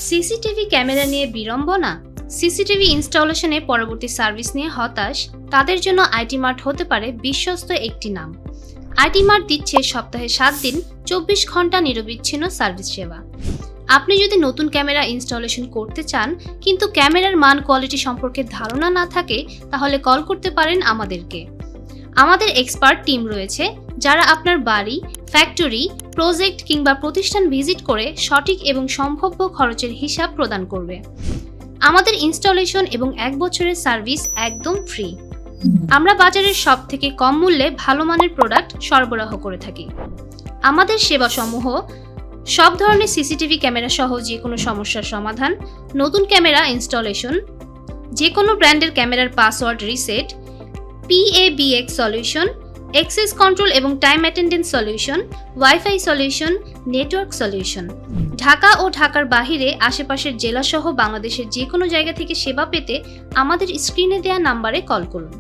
CCTV camera নিয়ে বিড়ম্বনা, CCTV ইনস্টলেশনে পরবর্তী সার্ভিস নিয়ে হতাশ, তাদের জন্য আইটি মার্ট হতে পারে বিশ্বস্ত একটি নাম। আইটি মার্ট দিচ্ছে সপ্তাহে 7 দিন 24 ঘন্টা নিরবিচ্ছিন্ন সার্ভিস সেবা। আপনি যদি নতুন ক্যামেরা ইনস্টলেশন করতে চান কিন্তু ক্যামেরার মান কোয়ালিটি সম্পর্কে ধারণা না থাকে, তাহলে কল করতে পারেন আমাদেরকে। আমাদের এক্সপার্ট টিম রয়েছে যারা আপনার বাড়ি, ফ্যাক্টরি, প্রজেক্ট কিংবা প্রতিষ্ঠান ভিজিট করে সঠিক এবং সম্ভাব্য খরচের হিসাব প্রদান করবে। আমাদের ইনস্টলেশন এবং 1 বছরের সার্ভিস একদম ফ্রি। আমরা বাজারের সবথেকে কম মূল্যে ভালো মানের প্রোডাক্ট সরবরাহ করে থাকি। আমাদের সেবাসমূহ সব ধরনের সিসিটিভি ক্যামেরা সহ যে কোনো সমস্যার সমাধান, নতুন ক্যামেরা ইনস্টলেশন, যে কোনো ব্র্যান্ডের ক্যামেরার password reset, PABX solution, access control এবং time attendance solution, wifi solution, network solution. Dhaka ও ঢাকার বাহিরে আশেপাশের জেলাসহ বাংলাদেশের যে কোনো জায়গা থেকে সেবা পেতে আমাদের স্ক্রিনে দেওয়া নাম্বারে কল করুন।